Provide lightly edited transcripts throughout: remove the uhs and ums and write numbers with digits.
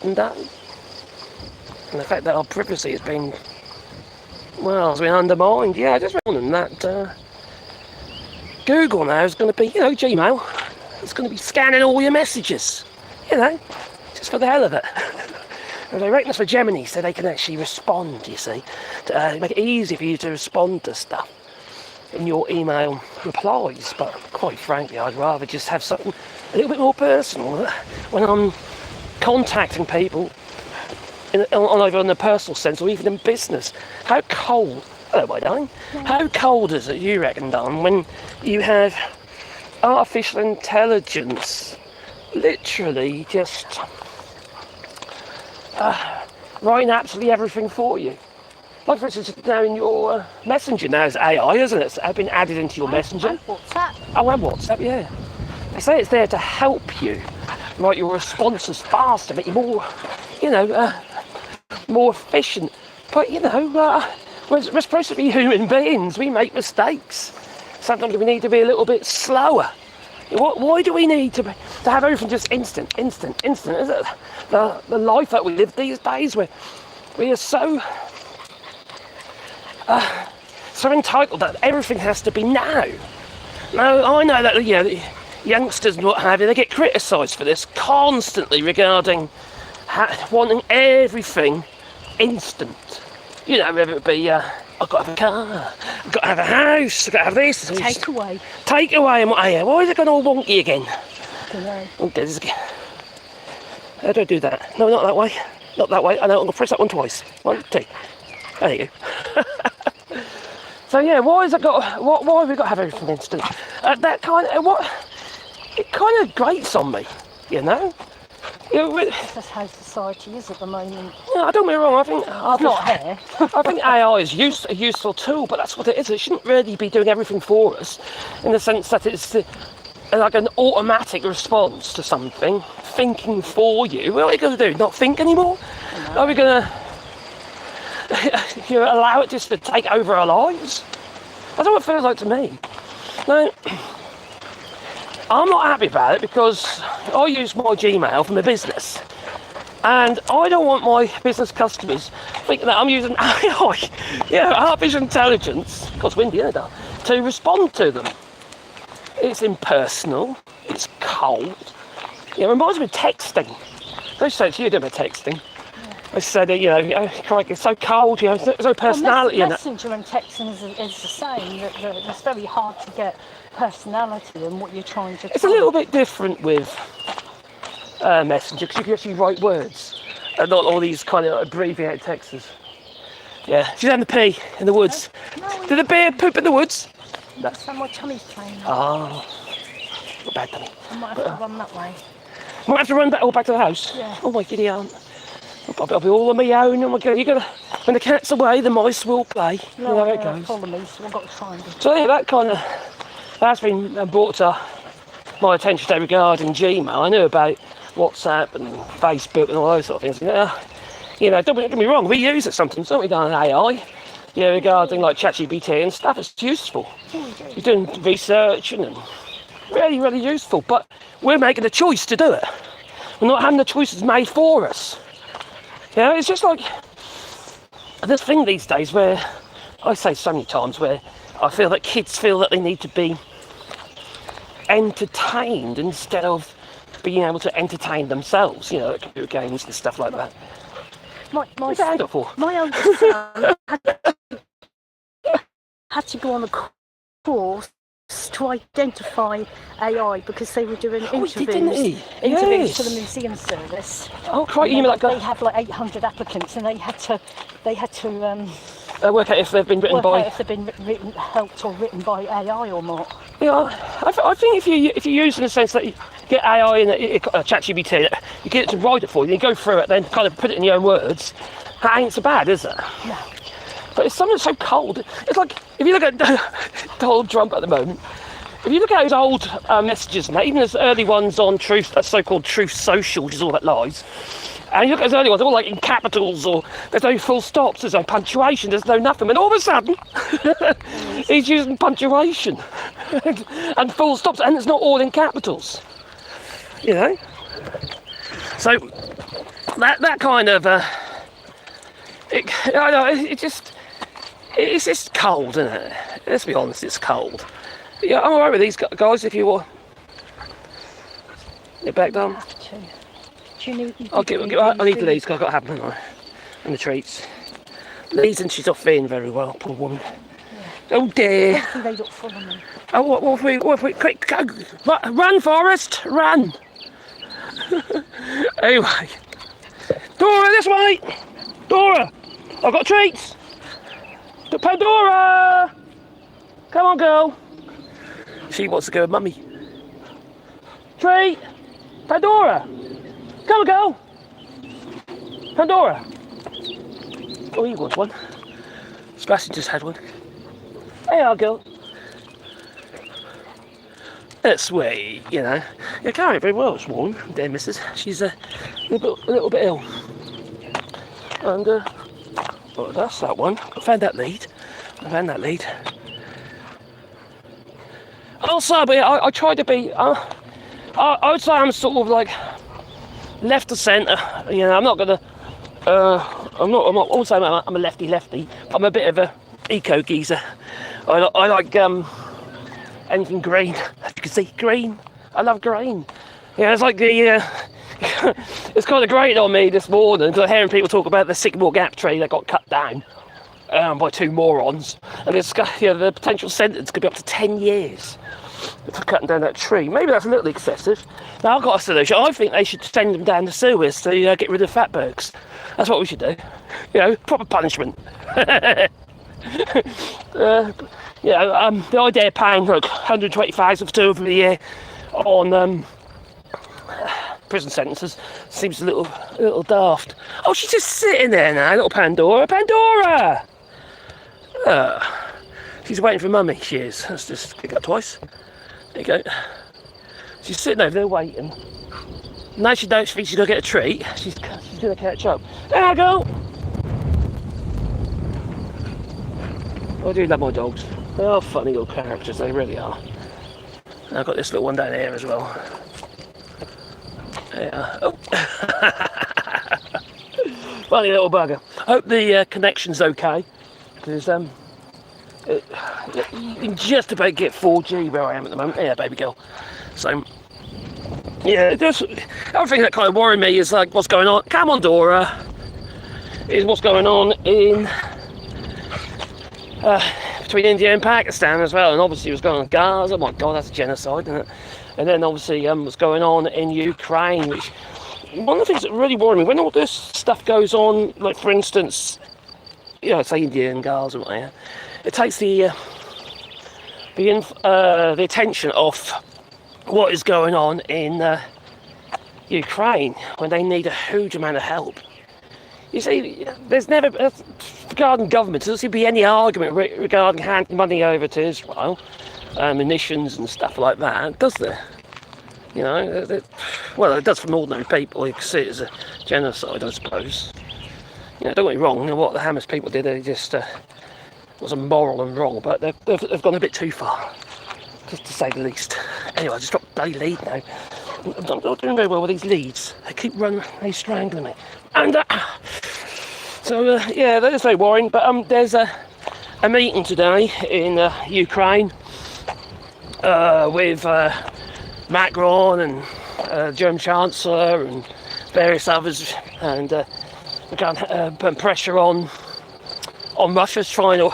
and the fact that our privacy has been undermined. Yeah, I just reckon that Google now is going to be, Gmail, it's going to be scanning all your messages, just for the hell of it. And they reckon that's for Gemini, so they can actually respond, you see, to make it easy for you to respond to stuff in your email replies. But quite frankly, I'd rather just have something a little bit more personal when I'm contacting people either in a personal sense or even in business. How cold, hello my darling, how cold is it, you reckon, Don, when you have artificial intelligence literally just writing absolutely everything for you? Like, for instance, now in your Messenger now is AI, isn't it? It's been added into your Messenger. And WhatsApp. Oh, and WhatsApp, yeah. They say it's there to help you write your responses faster, make you more, more efficient. But, we're supposed to be human beings. We make mistakes. Sometimes we need to be a little bit slower. Why do we need to have everything just instant? Is it the life that we live these days where we are so entitled that everything has to be now? Now, I know that, the youngsters and what have you, they get criticised for this constantly regarding wanting everything instant. Whether it be, I've got to have a car, I've got to have a house, I've got to have this. Takeaway, and why is it going all wonky again? I don't know. Oh, there's this again. How do I do that? No, not that way. Not that way. I know, I'm going to press that one twice. 1, 2. There you go. So yeah, why have we got to have everything instant? It kind of grates on me, That's how society is at the moment. Yeah, don't get me wrong. I think not here. I think AI is a useful tool, but that's what it is. It shouldn't really be doing everything for us, in the sense that it's like an automatic response to something, thinking for you. What are we going to do? Not think anymore? No. Are we going to allow it just to take over our lives? That's what it feels like to me. Now, I'm not happy about it because I use my Gmail for my business, and I don't want my business customers thinking that I'm using AI, artificial intelligence, because windy, isn't it, to respond to them. It's impersonal, it's cold. It reminds me of texting. Don't say it's you doing my texting. I said, it's so cold, there's no personality in it. Messenger and texting is the same, that it's very hard to get personality in what you're trying to It's a little bit different with Messenger, because you can actually write words and not all these kind of abbreviated texts. Yeah, she's having the pee in the woods. No, did the bear poop in the woods? No. My tummy's playing. Oh, not bad tummy. I might have to run that way. Might have to run back to the house? Yeah. Oh my giddy aunt. I'll be all on my own. Oh my God, when the cat's away, the mice will play. No, how it goes. Follow me, so I've got to find it. So yeah, that's been brought to my attention today regarding Gmail. I knew about WhatsApp and Facebook and all those sort of things. Don't get me wrong, we use it sometimes, don't we, on AI? Regarding like ChatGPT and stuff, it's useful. You're doing research and really, really useful, but we're making the choice to do it. We're not having the choices made for us. It's just like this thing these days where I say so many times where I feel that kids feel that they need to be entertained instead of being able to entertain themselves, like computer games and stuff like that. What's that hand up for? My oldest son had to go on a course to identify AI because they were doing interviews for the museum service. Oh, quite. You mean like they have like 800 applicants, and they had to work out if they've been helped or written by AI or not. Yeah, I think if you use it in the sense that you get AI in ChatGPT, you get it to write it for you, you go through it, then kind of put it in your own words. That ain't so bad, is it? No. But it's something so cold. It's like, if you look at Donald Trump at the moment, if you look at his old messages and that, even his early ones on so-called Truth Social, which is all about lies, and you look at his early ones, they're all like in capitals, or there's no full stops, there's no punctuation, there's no nothing, and all of a sudden, he's using punctuation and full stops, and it's not all in capitals. So, that kind of it's just cold, isn't it? Let's be honest, it's cold. Yeah, I'm alright with these guys if you want. Get back down. I need the leads because I've got to have them and the treats. Leads and she's not feeling very well, poor woman. Yeah. Oh dear. Hopefully they don't follow me. Oh, what if we, quick, go, run Forrest, run. Anyway. Dora, this way. Dora, I've got treats. Pandora. Come on, girl. She wants to go with mummy. Treat. Pandora. Come on, girl. Pandora. Oh, you got one. Sebastian just had one. Hey, our girl. That's sweet, you know. You're carrying very well, Swan, dear missus. She's a little bit ill. And, well, that's that one. I found that lead. Also, but I tried to be, I would say I'm sort of like left of centre. You know, I'm not gonna, I'm not also I'm a lefty. I'm a bit of a eco geezer. I like anything green. As you can see, green. I love green. Yeah, it's like the it's kind of great on me this morning because I'm hearing people talk about the Sycamore Gap tree that got cut down by two morons, and it's, you know, the potential sentence could be up to 10 years for cutting down that tree. Maybe that's a little excessive. Now I've got a solution. I think they should send them down the sewers to get rid of fatbergs. That's what we should do. You know, proper punishment. The idea of paying like 120,000 for 2 of them a year on prison sentences seems a little daft. Oh, she's just sitting there now, little Pandora. Pandora! She's waiting for mummy, she is. Let's just kick up twice. There you go. She's sitting over there waiting. Now she don't think she's going to get a treat. She's going to catch up. There I go! I do love my dogs. They are funny little characters, they really are. And I've got this little one down here as well. Yeah. Oh. Funny little bugger. Hope the connection's okay, because you can just about get 4G where I am at the moment. Yeah, baby girl. So yeah, the other thing that kind of worried me is like what's going on. Come on, Dora. Is what's going on in between India and Pakistan as well, and obviously what's going on in Gaza. Oh my God, that's a genocide, isn't it? And then obviously what's going on in Ukraine, which one of the things that really worry me when all this stuff goes on, like for instance, you know, say India and Gaza, yeah, it takes the attention off what is going on in Ukraine when they need a huge amount of help. You see, there's never, regarding governments, there doesn't seem to be any argument regarding handing money over to Israel, munitions and stuff like that, does there? You know, well, it does from ordinary people. You can see it as a genocide, I suppose. You know, don't get me wrong, what the Hamas people did, they just was immoral and wrong, but they've gone a bit too far, just to say the least. Anyway, I just dropped a bloody lead now. I'm not doing very well with these leads. They keep running, they strangling me. And yeah, that is very worrying. But there's a meeting today in Ukraine with Macron and German Chancellor and various others, and putting pressure on Russia's trying to,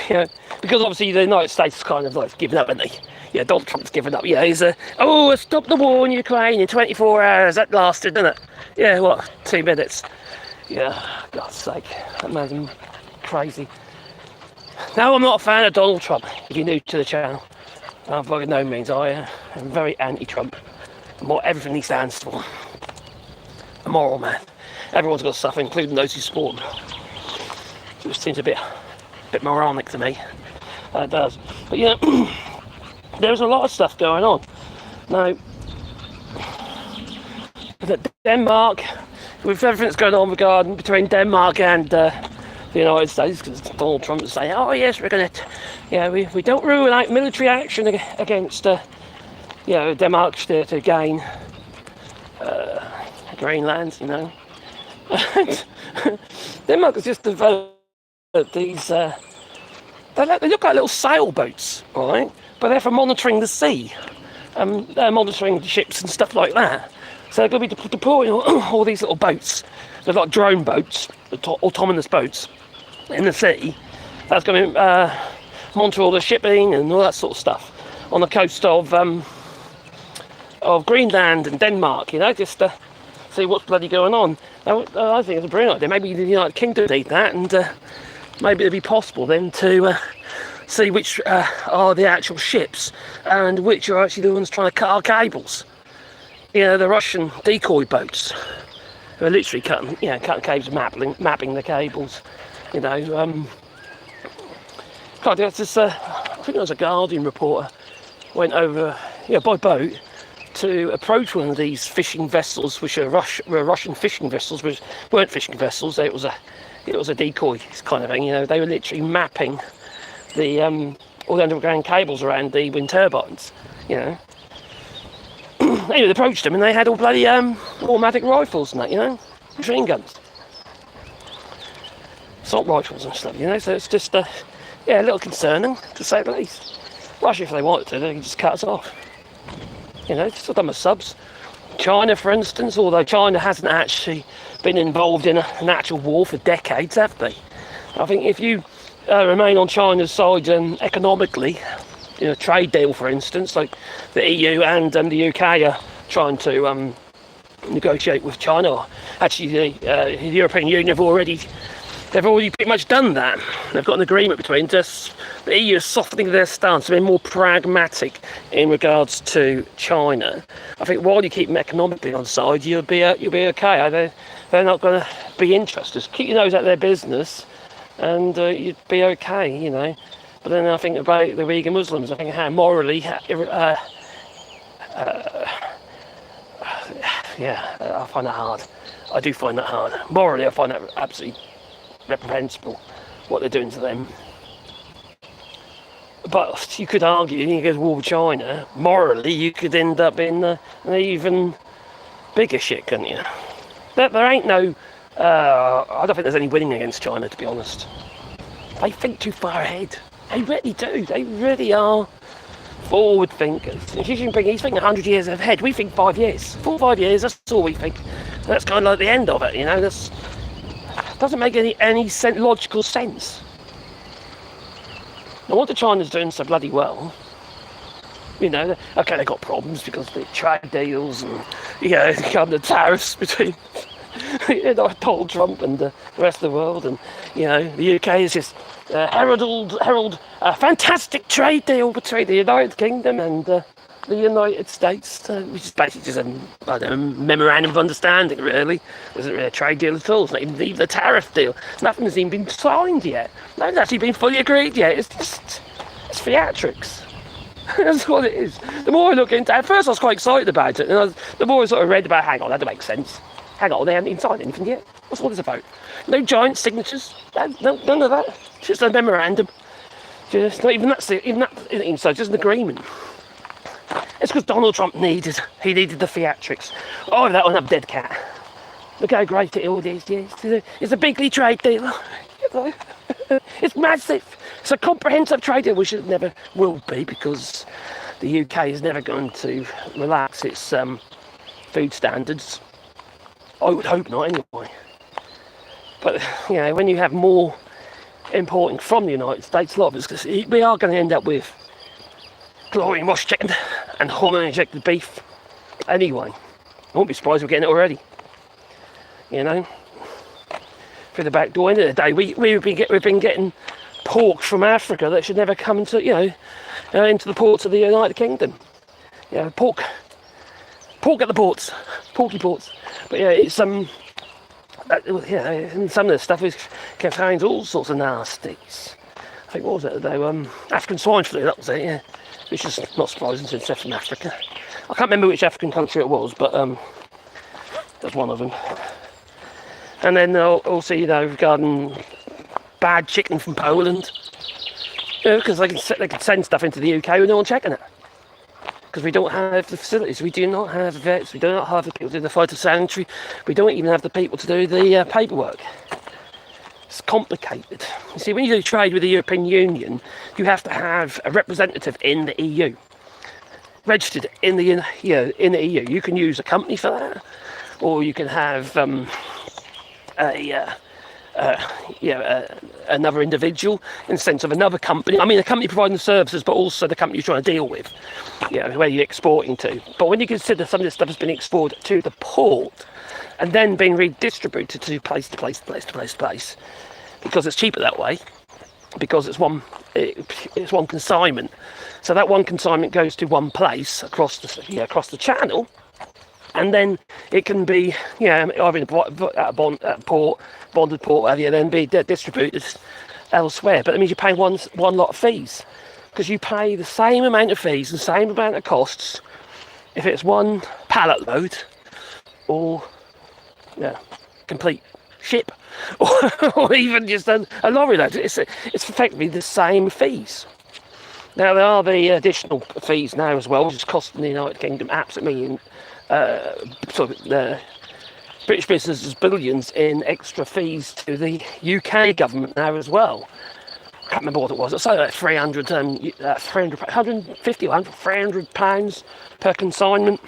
you know, because obviously the United States is kind of like giving up, isn't they? Yeah, Donald Trump's given up. Yeah, he's stop the war in Ukraine in 24 hours. That lasted, didn't it? Yeah, what, 2 minutes? Yeah, God's sake, that man's crazy. Now, I'm not a fan of Donald Trump, if you're new to the channel. By no means, I am very anti-Trump. Everything he stands for. A moral man. Everyone's got to suffer, including those who support him. It seems a bit moronic to me. It does. But yeah, there's a lot of stuff going on. Now, Denmark, with everything that's going on between Denmark and the United States, because Donald Trump is saying, oh yes, we're going to, yeah, we don't rule out military action against, Denmark to gain Greenland, you know. And Denmark has just developed these, they look like little sailboats, all right? But they're for monitoring the sea. They're monitoring ships and stuff like that. So they're going to be deploying all these little boats. They're like drone boats, autonomous boats in the sea. That's going to monitor all the shipping and all that sort of stuff on the coast of Greenland and Denmark, just to see what's bloody going on. I think it's a brilliant idea. Maybe the United Kingdom need that, and maybe it'd be possible then to see which are the actual ships and which are actually the ones trying to cut our cables. The Russian decoy boats who are literally cutting cables, mapping the cables. There's this, I think there was a Guardian reporter went over by boat to approach one of these fishing vessels, which were Russian fishing vessels, which weren't fishing vessels. It was a decoy kind of thing. They were literally mapping the all the underground cables around the wind turbines. Anyway, they approached them and they had all bloody automatic rifles and that, machine guns, assault rifles and stuff. So it's just a little concerning, to say the least. Russia, if they wanted to, they could just cut us off. Just done with subs. China, for instance, although China hasn't actually been involved in an actual war for decades, have they? I think if you remain on China's side economically, trade deal, for instance, like the EU and the UK are trying to negotiate with China. Actually, the European Union have already pretty much done that. They've got an agreement between us. The EU is softening their stance, being more pragmatic in regards to China. I think while you keep them economically on side, you'll be okay. They're not going to be interested. Just keep your nose out of their business, and you'd be okay, But then I think about the Uyghur Muslims. I think how morally, I find that hard. I do find that hard. Morally, I find that absolutely reprehensible what they're doing to them. But you could argue, you go to war with China, morally you could end up in an even bigger shit, couldn't you? There ain't no, I don't think there's any winning against China, to be honest. They think too far ahead. They really do. They really are forward thinkers. Xi Jinping, he's thinking 100 years ahead. We think 5 years. 4 or 5 years, that's all we think. That's kind of like the end of it, That's doesn't make any logical sense. Now, what the China's doing so bloody well, okay, they've got problems because of the trade deals and, the tariffs between, Donald Trump and the rest of the world, and, the UK is just herald a fantastic trade deal between the United Kingdom and the United States, which is basically just a memorandum of understanding, really. It isn't really a trade deal at all. It's not even a tariff deal. Nothing has even been signed yet. Nothing's actually been fully agreed yet. It's theatrics. That's what it is. The more I look into it, at first I was quite excited about it, and the more I sort of read about, hang on, that doesn't make sense. Hang on, they haven't even signed anything yet. What's all this about? No giant signatures. No, none of that. It's just a memorandum. Just not even that. So just an agreement. It's because Donald Trump needed the theatrics. Oh, that one, dead cat. Look how great it all is. Yes, it's a bigly trade deal. It's massive. It's a comprehensive trade deal, which it never will be, because the UK is never going to relax its food standards. I would hope not, anyway. But when you have more importing from the United States, a lot of it's because we are going to end up with chlorine wash chicken and hormone injected beef anyway. I won't be surprised we're getting it already. Through the back door. End of the day, we've been getting pork from Africa that should never come into into the ports of the United Kingdom. Pork at the ports, porky ports. But it's and some of the stuff contains all sorts of nasties. I think, what was it though? African swine flu, that was it, yeah. Which is not surprising since it's from Africa. I can't remember which African country it was, but that's one of them. And then also, regarding bad chicken from Poland, because they can send stuff into the UK with no one checking it. because we don't have the facilities. We do not have vets. We do not have the people to do the phytosanitary. We don't even have the people to do the paperwork. It's complicated. You see, when you do trade with the European Union, you have to have a representative in the EU, registered in the in the EU. You can use a company for that, or you can have another individual in the sense of another company. I mean, a company providing the services, but also the company you're trying to deal with, where you're exporting to. But when you consider some of this stuff has been exported to the port and then being redistributed to place to place to place to place to place, because it's cheaper that way, because it's one consignment. So that one consignment goes to one place across the channel, and then it can be either in a bonded port, whatever, then be distributed elsewhere. But that means you pay one lot of fees, because you pay the same amount of fees, the same amount of costs, if it's one pallet load or complete ship, or even just a lorry load. It's effectively the same fees. Now there are the additional fees now as well, which is costing the United Kingdom absolutely British businesses billions in extra fees to the UK government now as well. I can't remember what it was. It's like 150 or £300 per consignment.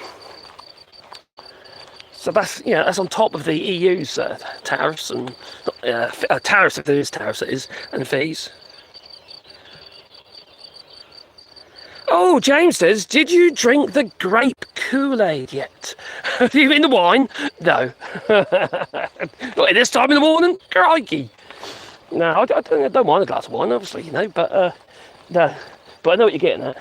So that's on top of the EU's tariffs and tariffs, if there is tariffs, that is, and fees. Oh, James says, did you drink the grape Kool-Aid yet? You mean the wine? No. Not at this time in the morning? Crikey. No, I don't mind a glass of wine, obviously, but no. But I know what you're getting at.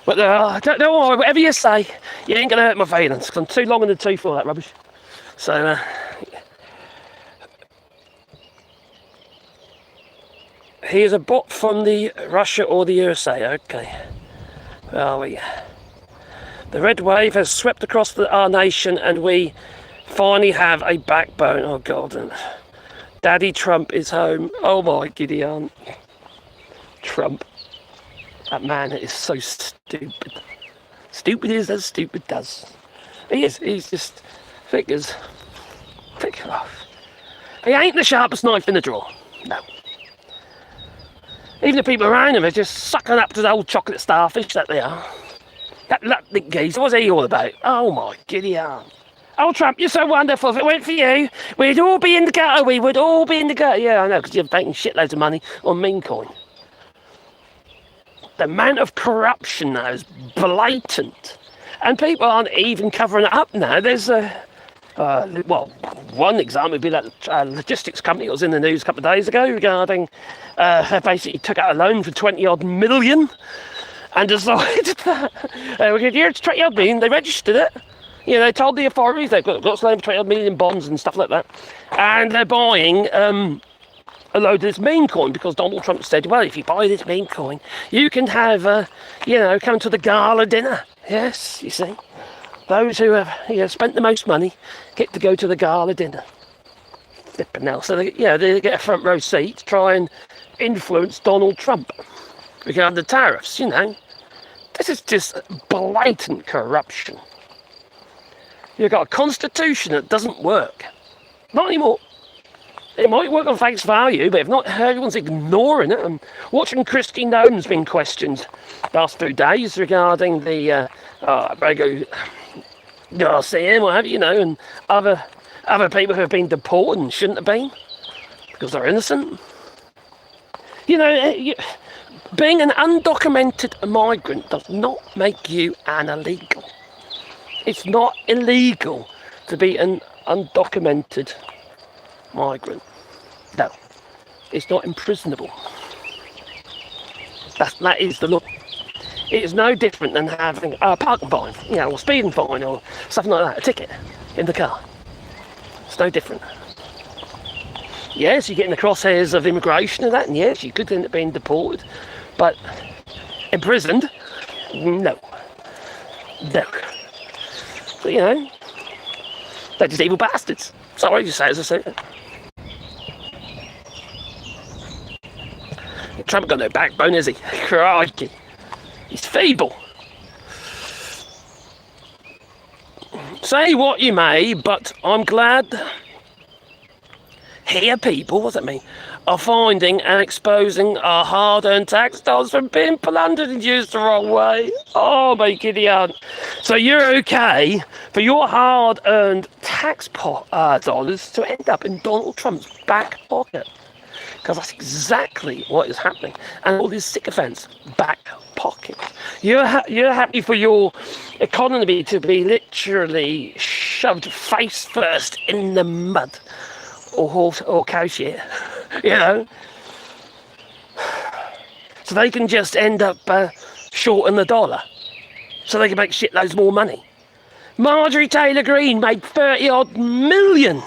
But don't worry, whatever you say, you ain't going to hurt my feelings, because I'm too long in the tooth for all that rubbish. So, he is a bot from the Russia or the USA. Okay. Where are we? The red wave has swept across our nation, and we finally have a backbone. Oh, God. And Daddy Trump is home. Oh, my giddy aunt. Trump. That man is so stupid. Stupid is as stupid does. He is. He's just figures. He ain't the sharpest knife in the drawer. No. Even the people around him are just sucking up to the old chocolate starfish that they are. That geezer, what's he all about? Oh my giddy aunt. Oh, Trump, you're so wonderful. If it weren't for you, we'd all be in the gutter. We would all be in the gutter. Yeah, I know, because you're making shitloads of money on meme coin. The amount of corruption now is blatant. And people aren't even covering it up now. There's one example would be that logistics company that was in the news a couple of days ago regarding they basically took out a loan for 20-odd million and decided that we're going to hear it's 20-odd million. They registered it. They told the authorities they've got to loan for 20-odd million bonds and stuff like that. And they're buying a load of this meme coin, because Donald Trump said, well, if you buy this meme coin, you can have, come to the gala dinner. Yes, you see. Those who have spent the most money get to go to the gala dinner. Flipping hell. So they get a front row seat to try and influence Donald Trump regarding the tariffs. This is just blatant corruption. You've got a constitution that doesn't work. Not anymore. It might work on face value, but if not, everyone's ignoring it. And watching Kristi Noem's been questioned last few days regarding the Garcia, what have you, and other people who have been deported and shouldn't have been because they're innocent. Being an undocumented migrant does not make you an illegal. It's not illegal to be an undocumented migrant. No, it's not imprisonable. That is the law. It is no different than having a parking fine, or speeding fine, or something like that, a ticket in the car. It's no different. Yes, you get in the crosshairs of immigration and that, and yes, you could end up being deported, but imprisoned, no. But, they're just evil bastards. Sorry to say as I say it. Trump got no backbone, is he? Crikey. He's feeble. Say what you may, but I'm glad here people, what's that mean, are finding and exposing our hard-earned tax dollars from being plundered and used the wrong way. Oh my Gideon. So you're okay for your hard-earned tax dollars to end up in Donald Trump's back pocket. Because that's exactly what is happening. And all these sycophants, back pocket. You're happy for your economy to be literally shoved face first in the mud. Or cow shit, you know. So they can just end up shorting the dollar. So they can make shitloads more money. Marjorie Taylor Greene made 30-odd million.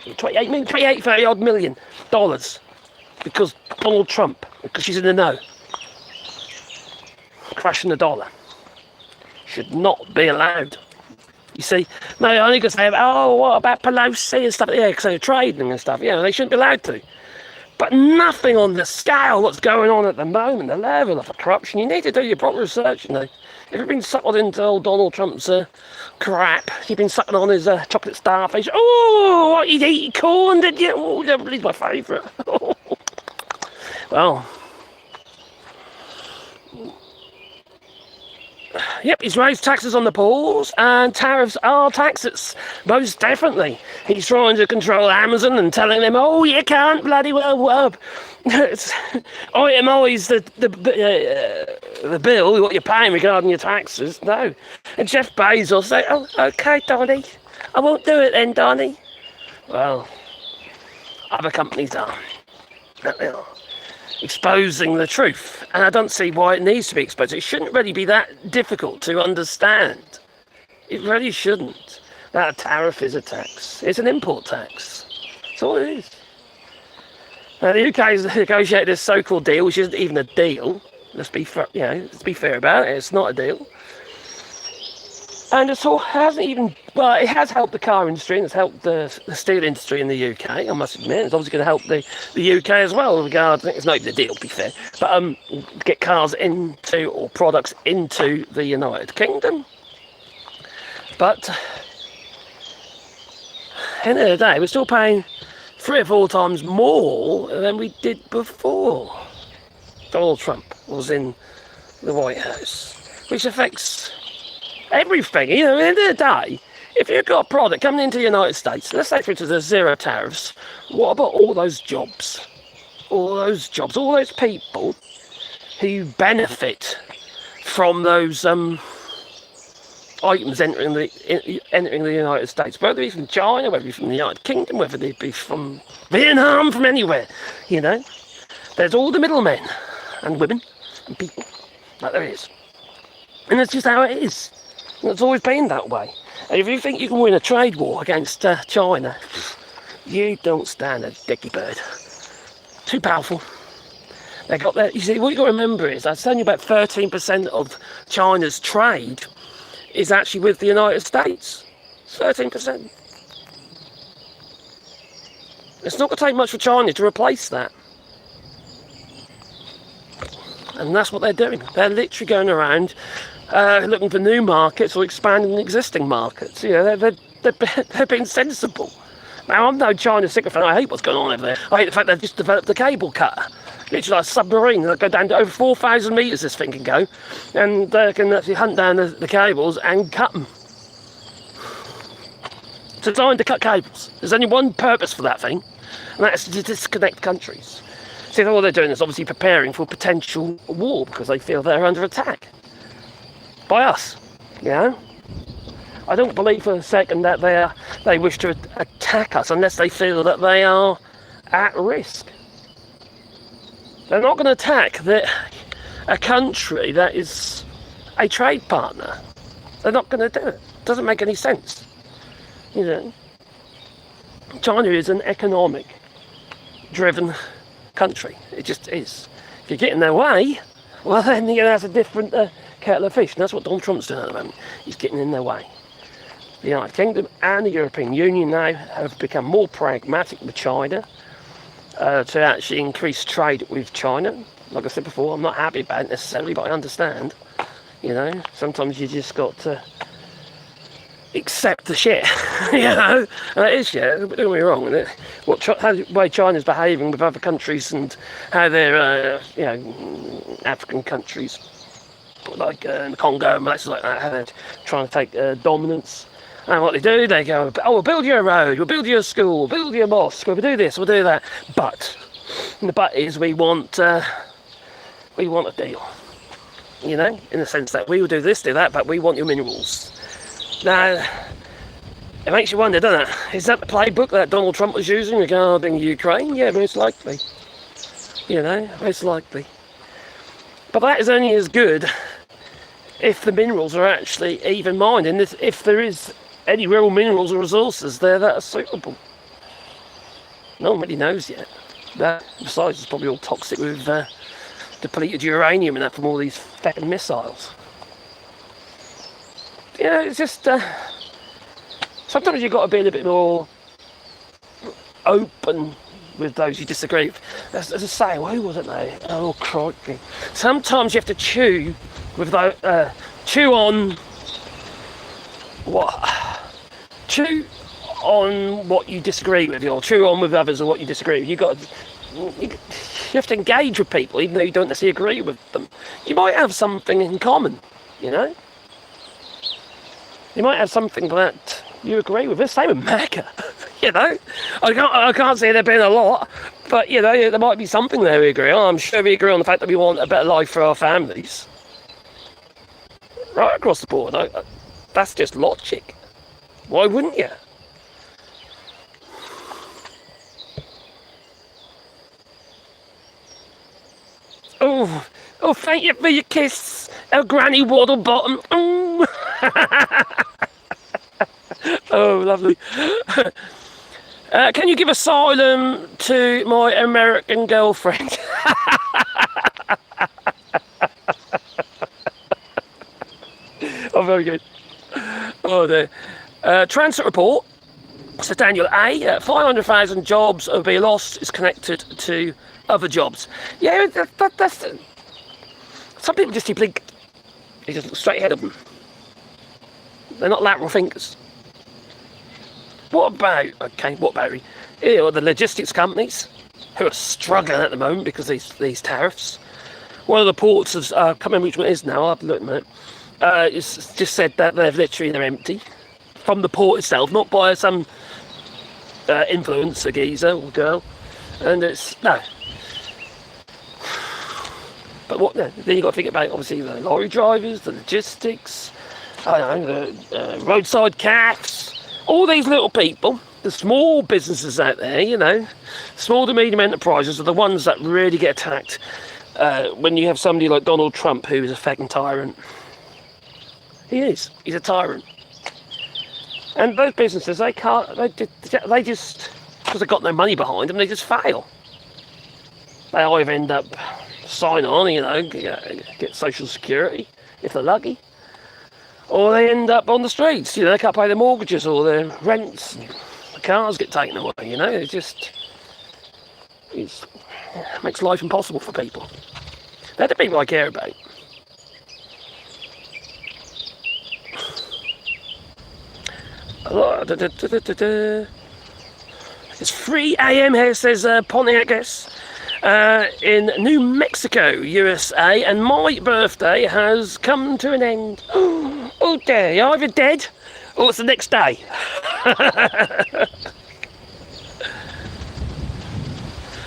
30-odd million dollars. Because Donald Trump, because she's in the know. Crashing the dollar. Should not be allowed. You see, no, I only can say, oh, what about Pelosi and stuff? Yeah, because they're trading and stuff. Yeah, they shouldn't be allowed to. But nothing on the scale what's going on at the moment, the level of the corruption. You need to do your proper research, you know. If you've been suckled into old Donald Trump's crap, you've been sucking on his chocolate starfish. Oh, what, you'd eat corn, did you? Oh, he's my favourite. Well... Yep, he's raised taxes on the pools, and tariffs are taxes, most definitely. He's trying to control Amazon and telling them, oh, you can't bloody well itemise the bill, what you're paying regarding your taxes. No. And Jeff Bezos say, oh, okay, Donnie, I won't do it then, Donnie. Well, other companies are. Exposing the truth, and I don't see why it needs to be exposed. It shouldn't really be that difficult to understand. It really shouldn't. That tariff is a tax. It's an import tax. That's all it is. Now the UK has negotiated this so-called deal, which isn't even a deal. Let's be fair about it. It's not a deal. And it hasn't even, well, it has helped the car industry and it's helped the steel industry in the UK, I must admit. It's obviously going to help the UK as well, regarding, it's not even a deal, to be fair, but get cars into, or products into the United Kingdom. But, at the end of the day, we're still paying 3 or 4 times more than we did before Donald Trump was in the White House, which affects everything. You know, at the end of the day, if you've got a product coming into the United States, let's say for instance there's 0 tariffs, what about all those jobs? All those people who benefit from those items entering the United States, whether it be from China, whether it be from the United Kingdom, whether it be from Vietnam, from anywhere, you know. There's all the middlemen and women and people, like there is. And that's just how it is. It's always been that way. And if you think you can win a trade war against China, you don't stand a dicky bird. Too powerful. They got that. You see, what you got to remember is, I was telling you about 13% of China's trade is actually with the United States. 13%. It's not going to take much for China to replace that. And that's what they're doing. They're literally going around looking for new markets or expanding existing markets. You know, they're being sensible. Now, I'm no China sycophant. I hate what's going on over there. I hate the fact they've just developed a cable cutter. Literally like a submarine that go down to over 4,000 metres this thing can go. And they can actually hunt down the cables and cut them. It's designed to cut cables. There's only one purpose for that thing, and that's to disconnect countries. See, all they're doing is obviously preparing for potential war because they feel they're under attack. By us, you know? I don't believe for a second that they wish to attack us unless they feel that they are at risk. They're not going to attack a country that is a trade partner. They're not going to do it. It doesn't make any sense. You know? China is an economic-driven country. It just is. If you get in their way, well then you know that's a different kettle of fish. And that's what Donald Trump's doing at the moment. He's getting in their way. The United Kingdom and the European Union now have become more pragmatic with China, to actually increase trade with China. Like I said before, I'm not happy about it necessarily, but I understand. You know, sometimes you just got to accept the shit. You know, and it is shit. Don't get me wrong. How the way China's behaving with other countries and how they're, African countries like the Congo and places like that, how they're trying to take dominance. And what they do, they go, oh, we'll build you a road, we'll build you a school, we'll build you a mosque, we'll do this, we'll do that. But the but is we want a deal. You know, in the sense that we will do this, do that, but we want your minerals. Now, it makes you wonder, doesn't it? Is that the playbook that Donald Trump was using regarding Ukraine? Yeah, most likely. You know, most likely. But that is only as good if the minerals are actually even mined, and if there is any real minerals or resources there that are suitable. No one really knows yet. Besides, it's probably all toxic with depleted uranium and that from all these fucking missiles. You know, it's just sometimes you've got to be a little bit more open with those you disagree with. As I say, who was it now? Oh, crikey. Sometimes you have to chew with those, chew on what you disagree with, or chew on with others or what you disagree with. You have to engage with people even though you don't necessarily agree with them. You might have something in common, you know. You might have something that you agree with. The same with Mecca, you know. I can't say there've been a lot, but you know there might be something there we agree on. I'm sure we agree on the fact that we want a better life for our families, right across the board. That's just logic. Why wouldn't you? Oh, thank you for your kiss, Granny Waddlebottom. Oh, lovely. Can you give asylum to my American girlfriend? Oh, very good. Oh, there. Transit report. So Daniel A. 500,000 jobs will be lost is connected to other jobs. Yeah, that's. Some people just blink. They just look straight ahead of them. They're not lateral thinkers. What about the logistics companies who are struggling at the moment because of these tariffs? One of the ports has can't remember which one it is now. I'll have to look at it. It's just said that they're empty from the port itself, not by some influencer geezer or girl. And it's no. But then you got to think about obviously the lorry drivers, the logistics, the roadside cats, all these little people, the small businesses out there, you know, small to medium enterprises are the ones that really get attacked when you have somebody like Donald Trump who is a fucking tyrant. He is. He's a tyrant. And those businesses, they just, because they've got no money behind them, they just fail. They either end up sign on, you know, get social security if they're lucky, or they end up on the streets. You know, they can't pay their mortgages or their rents. The cars get taken away. You know, it makes life impossible for people. They're the people I care about. It's 3 a.m. here, says Pontiac, in New Mexico, USA, and my birthday has come to an end. Oh dear, you're either dead or it's the next day.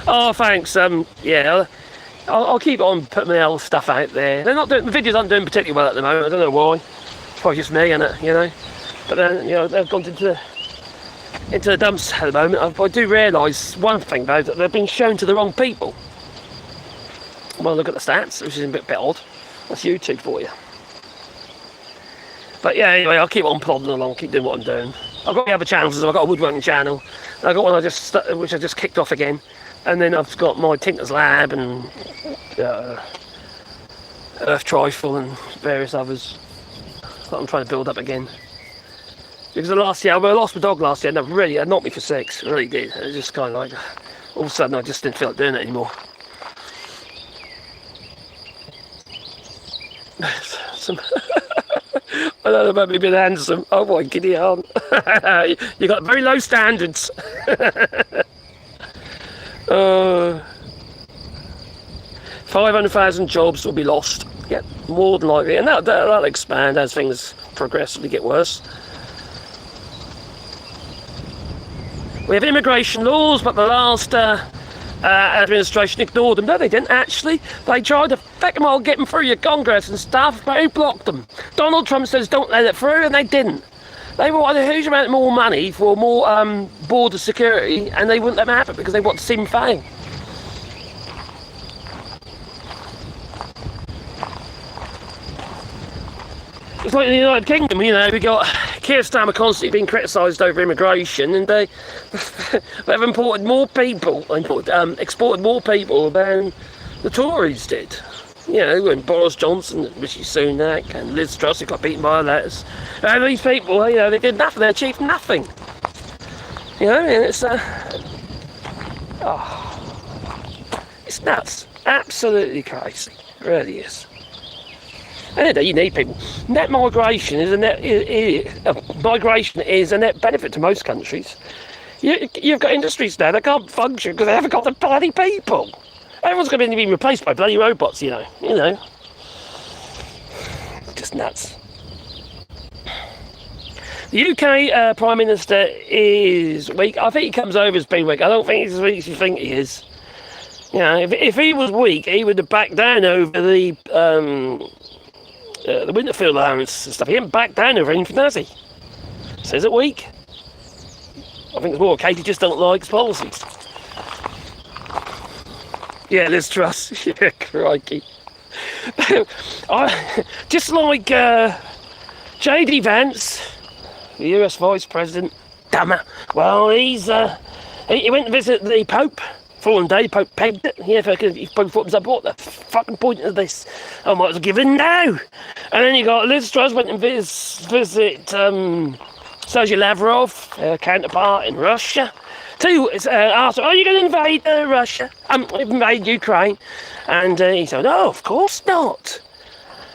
Oh, thanks. Yeah, I'll keep on putting my old stuff out there. The videos aren't doing particularly well at the moment. I don't know why. It's probably just me, innit, you know. But then, you know, they've gone into the dumps at the moment. I do realise one thing though, that they've been shown to the wrong people. Well, look at the stats, which is a bit odd. That's YouTube for you. But yeah, anyway, I'll keep on plodding along, keep doing what I'm doing. I've got the other channels. I've got a woodworking channel. I've got one which I just kicked off again, and then I've got my Tinker's Lab and Earth Trifle and various others that I'm trying to build up again. Because last year, I lost my dog last year, and that really knocked me for six. It really did. It was just kind of like, All of a sudden, I just didn't feel like doing it anymore. Some I don't know about me being handsome. Oh my giddy aunt. You got very low standards. 500,000 jobs will be lost. Yeah, more than likely. And that'll expand as things progressively get worse. We have immigration laws, but the last administration ignored them. No, they didn't actually. They tried to feck them all, get them through your Congress and stuff, but who blocked them? Donald Trump says don't let it through, and they didn't. They wanted a huge amount more money for more border security, and they wouldn't let them have it because they want to see them fail. It's like in the United Kingdom, you know, we got Keir Starmer constantly being criticised over immigration, and they've exported more people than the Tories did. You know, and Boris Johnson, Rishi Sunak, and Liz Truss, who got beaten by letters. And these people, you know, they did nothing, they achieved nothing. You know, and it's nuts. Absolutely crazy. It really is. And you need people. Net migration is a net benefit to most countries. You've got industries now that can't function because they haven't got the bloody people. Everyone's going to be replaced by bloody robots, you know. Just nuts. The UK Prime Minister is weak. I think he comes over as being weak. I don't think he's as weak as you think he is. You know, if he was weak, he would have backed down over the Winterfield allowance and stuff. He didn't back down over anything, has he? So is it weak? I think it's more a case he just don't like his policies. Yeah, Liz Truss. Yeah, crikey. Just like J.D. Vance, the US Vice President, damn. Well, he went to visit the Pope. Fallen day, Pope pegged it. Yeah, he probably thought himself, what the fucking point of this? I might as well give in now. And then you got Liz Truss went and visit Sergei Lavrov, counterpart in Russia. Asked, are you going to invade Russia? Invade Ukraine? And he said, no, of course not.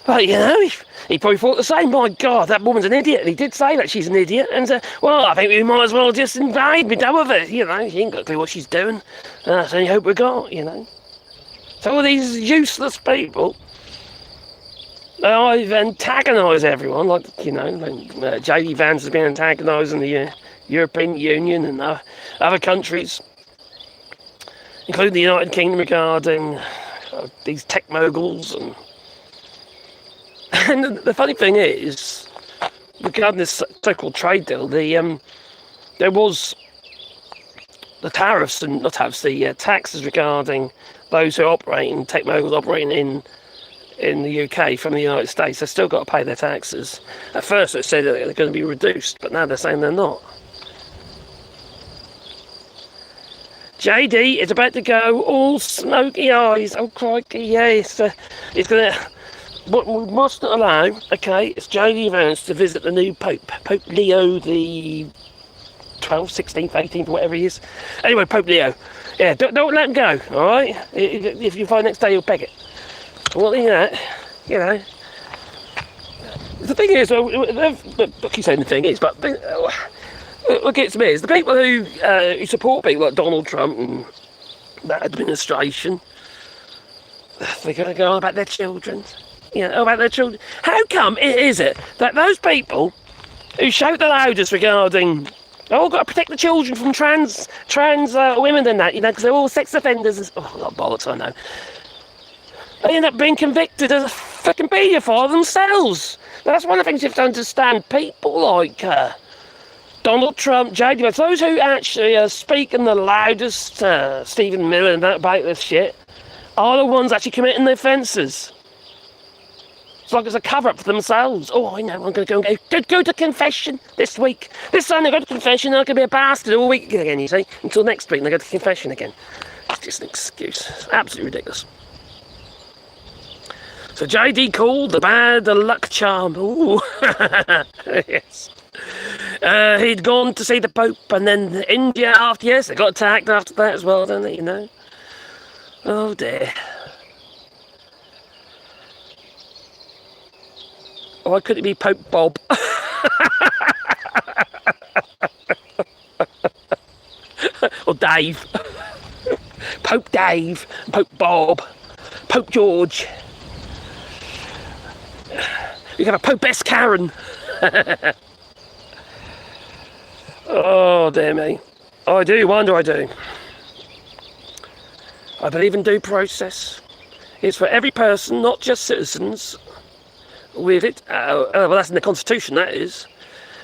But, you know, he probably thought the same. My God, that woman's an idiot. And he did say that she's an idiot. And, well, I think we might as well just invade, be done with it. You know, she ain't got a clue what she's doing. That's the only hope we got, you know. So all these useless people, I've antagonised everyone. Like, you know, J.D. Vance has been antagonising the European Union and other countries, including the United Kingdom, regarding these tech moguls. And the funny thing is, regarding this so-called trade deal, there was the tariffs and not tariffs, the taxes regarding those who operate tech moguls operating in the UK from the United States. They've still got to pay their taxes. At first, it said that they're going to be reduced, but now they're saying they're not. JD is about to go all smoky eyes. Oh crikey, yeah, it's gonna. What we must not allow, okay, it's JD Vance to visit the new Pope, Pope Leo the 12th, 16th, 18th, whatever he is. Anyway, Pope Leo. Yeah, don't let him go, all right? If you find next day, you'll peg it. Well, you know. The thing is, I keep saying the thing is, but what gets me is the people who support people like Donald Trump and that administration, they're going to go on about their children. You know, about their children. How come is it that those people who shout the loudest regarding, oh, got to protect the children from trans women and that, you know, because they're all sex offenders and bollocks, I know. They end up being convicted as a fucking paedophile themselves. That's one of the things you have to understand. People like Donald Trump, J.D. Vance, those who actually are speaking the loudest, Stephen Miller and that about this shit, are the ones actually committing the offences. It's like it's a cover-up for themselves. Oh, I know, I'm going to go to confession this week. This Sunday, go to confession, and I'm going to be a bastard all week again, you see. Until next week, and I go to confession again. It's just an excuse. It's absolutely ridiculous. So JD called the bad luck charm. Ooh. Yes. He'd gone to see the Pope, and then India after, yes, they got attacked after that as well, don't they, you know? Oh dear. Why couldn't it be Pope Bob? Or Dave. Pope Dave, Pope Bob, Pope George. You have a Pope S. Karen. Oh dear me. I do wonder, I do. I believe in due process. It's for every person, not just citizens. With it, well, that's in the Constitution, that is.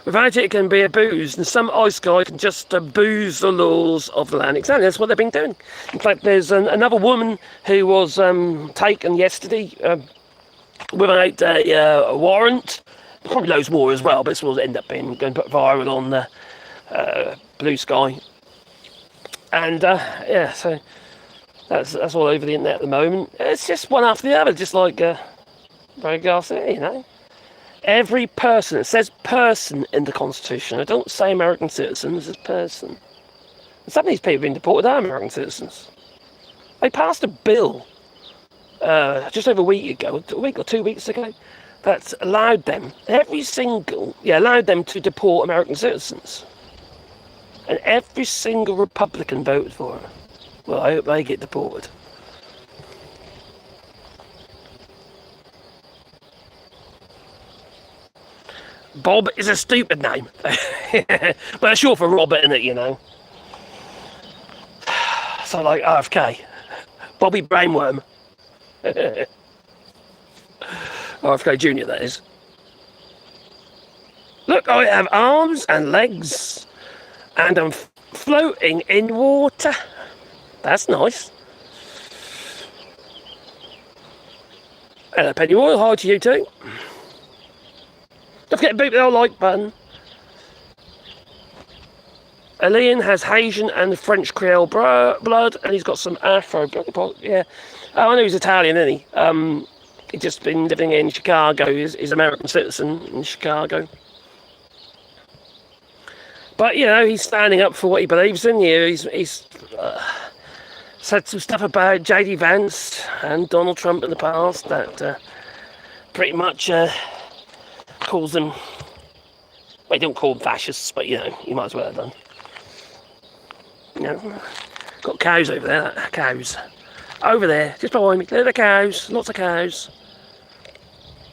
Without it, it can be abused, and some ice guy can just abuse the laws of the land. Exactly, that's what they've been doing. In fact, there's another woman who was taken yesterday without a warrant. Probably loads more as well, but this will end up being going to put viral on the Blue Sky. And yeah, so that's all over the internet at the moment. It's just one after the other, just like Barry Garcia, you know. Every person, it says person in the Constitution. I don't say American citizens, it's person. And some of these people being deported are American citizens. They passed a bill just over a week or 2 weeks ago that allowed them, allowed them to deport American citizens. And every single Republican voted for it. Well, I hope they get deported. Bob is a stupid name. But it's short for Robert, isn't it, you know? So like RFK. Bobby Brainworm. RFK Jr., that is. Look, I have arms and legs. And I'm floating in water. That's nice. Hello, Penny Royal. Hi to you too. Don't forget to beat the old like button. Elian has Haitian and French Creole blood, and he's got some Afro. Yeah. Oh, I know he's Italian, isn't he? He's just been living in Chicago. He's an American citizen in Chicago. But, you know, he's standing up for what he believes in. He's said some stuff about J.D. Vance and Donald Trump in the past that pretty much calls them... Well, he don't call them fascists, but, you know, you might as well have done. You know, got cows over there, cows. Over there, just behind me. There are the cows, lots of cows.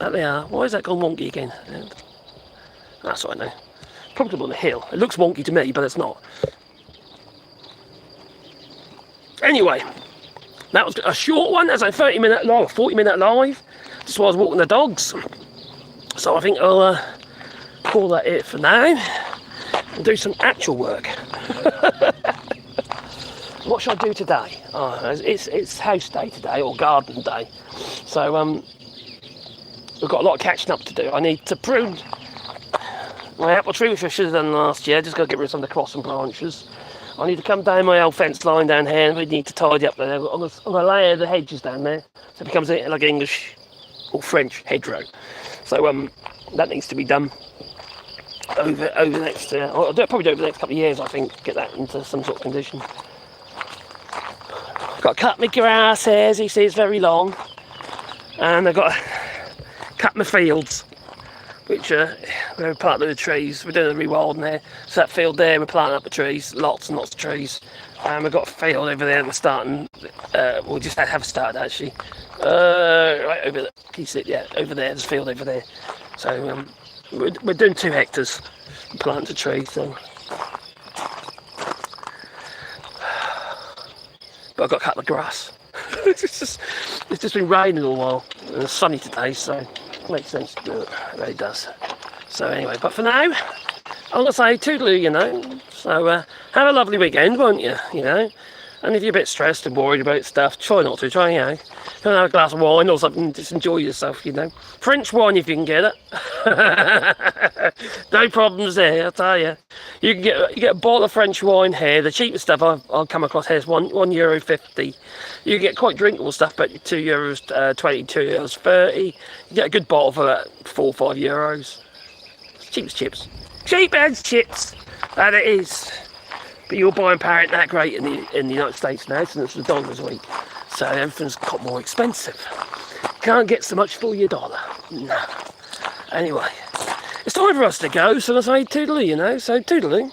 There they are. Why is that gone wonky again? That's what I know. Probably on the hill. It looks wonky to me, but it's not. Anyway, that was a short one. That's a 30-minute live, 40-minute live. Just while I was walking the dogs. So I think I'll call that it for now and do some actual work. What should I do today? Oh, it's house day today, or garden day. So we've got a lot of catching up to do. I need to prune my apple tree, which I should have done last year. Just got to get rid of some of the crossing branches. I need to come down my old fence line down here, and we need to tidy up there. I'm going to layer the hedges down there, so it becomes like an English or French hedgerow. So that needs to be done over the next. I'll probably do it over the next couple of years. I think get that into some sort of condition. Got to cut my grass here, as you see, it's very long, and I've got to cut my fields, which are we're planting the trees. We're doing a rewilding there, so that field there we're planting up the trees, lots and lots of trees, and we've got a field over there that we're starting. We'll just have started actually. Right over there, can you see it? Yeah, over there. There's a field over there. So we're doing 2 hectares, planting a tree. So. But I've got to cut the grass. It's just been raining all the while, and it's sunny today, so it makes sense to do it. It really does. So anyway, but for now, I'm going to say toodaloo, you know. So have a lovely weekend, won't you? You know. And if you're a bit stressed and worried about stuff, try not to. Try, you know, have a glass of wine or something. Just enjoy yourself, you know. French wine if you can get it. No problems there, I'll tell you. You get a bottle of French wine here. The cheapest stuff I've come across here is €1.50. You get quite drinkable stuff, but €2.20, €2.30. You get a good bottle for about €4 or €5. It's cheap as chips. Cheap as chips, that it is. But your buying power ain't that great in the United States now, since the dollar's weak. So everything's got more expensive. Can't get so much for your dollar. No. Anyway, it's time for us to go, so let's say toodaloo, so toodaloo.